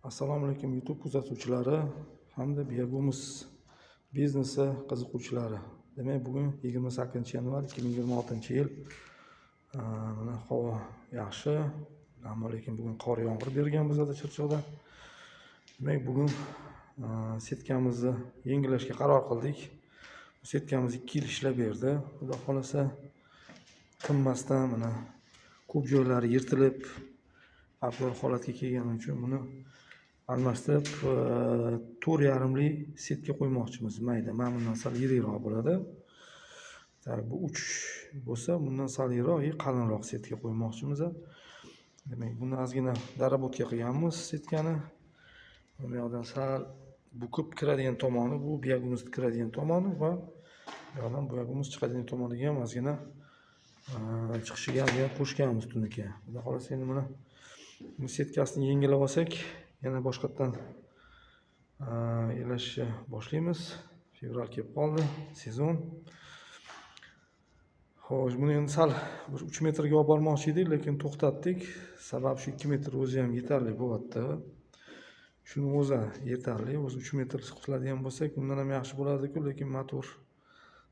Assalomu alaykum YouTube kuzatuvchilari hamda Biyagumus biznesi qiziquvchilari. Demak, bugun 28-yanvar 2026-yil. Mana havo yaxshi. Lekin bugun qor yomg'ir bergan bizda Chirchiqda. Demak, bugun setkamizni yengillashga qaror qildik. Bu setkamiz 2 yil ishlab berdi. Xudo xolasa tinmasdan mana ko'p joylari yirtilib, abgor holatga kelgani uchun buni almashtirib 4,5 setka qo'ymoqchimiz. Mayda, mana bundan sal yirikroq bo'ladi. Bu 3 bo'lsa, bundan sal yirikroq, qalinroq setka qo'ymoqchimiz. Demak, buni ozgina darobotga qilganmiz setkani. Bu yoqdan sal bukib kiradigan tomoni, bu Biyagumus kiradigan tomoni va bu yoqdan Biyagumus chiqadigan tomoniga ham ozgina chiqishiga ham qo'shganmiz tunuka. Xudo xolasa endi mana bu setkasini yengillab olsak, yana boshqatdan elashishni boshlaymiz. Fevral kelib qoldi, sezon. Xo'sh, buni endi sal 3 metrga olib bormoqchi edik, lekin to'xtatdik. Sababi shu 2 metr o'zi ham yetarli bo'lyapti. Shuni o'zi yetarli. O'zi 3 metr qiladigan bo'lsak, undan ham yaxshi bo'ladi-ku, lekin motor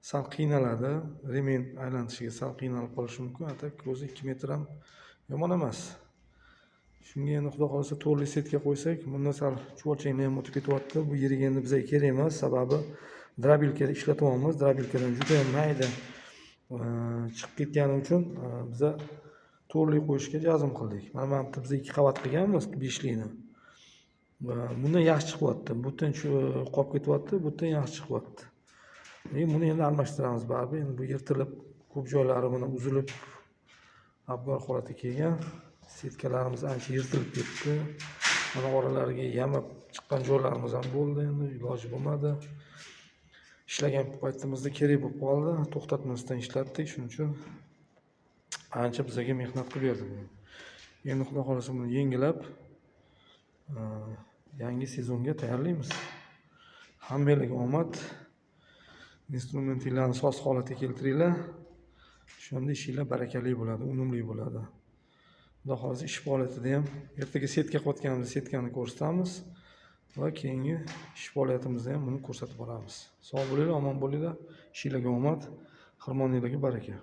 sal qiynaladi. Remen aylanishiga sal qiynalib qolishi mumkin. Atak o'zi 2 metr ham yomon emas. Shunga endi xudo xolasa to'rli setka qo'ysak, bunda sal chuvalchangni ham o'tib ketyapti. Bu yeriga endi bizga kerak emas, sababi drabilkada ishlatyapmiz. Drabilkadan juda ham mayda chiqib ketgani uchun biz to'rli qo'yishga jazm qildik. Mana bu biz 2 qavat qilganmiz, 5 likni. Bundan yaxshi chiqyapti. Butun shu qolib ketyapti, butun yaxshi chiqyapti. Buni endi almashtiramiz baribir. Endi bu yirtilib, ko'p joylari buni uzilib, abgor holatga kelgan. Setkalarimiz ancha yirtilib ketdi. Mana oralariga yamab chiqqan joylarimiz ham bo'ldi, endi iloji bo'lmadi. Ishlagan paytimizda kerak bo'lib qoldi. To'xtatmasdan ishlatdik, shuning uchun ancha bizga mehnat qilib berdi. Endi xudo xolasa buni yengilab yangi sezonga tayyorlaymiz. Hammalarga omad. Instrumentinglarni soz holatga keltiringlar. Shunda ishinglar barakali bo'ladi, unumli bo'ladi. Xudo xolasa ish faoliyatida ham ertaga setka qotganimizda setkani ko'rsatamiz va keyingi ish faoliyatimizda ham buni ko'rsatib boramiz. Sog' bo'linglar, omon bo'linglar. Ishinglarga omad, xirmoninglarga baraka.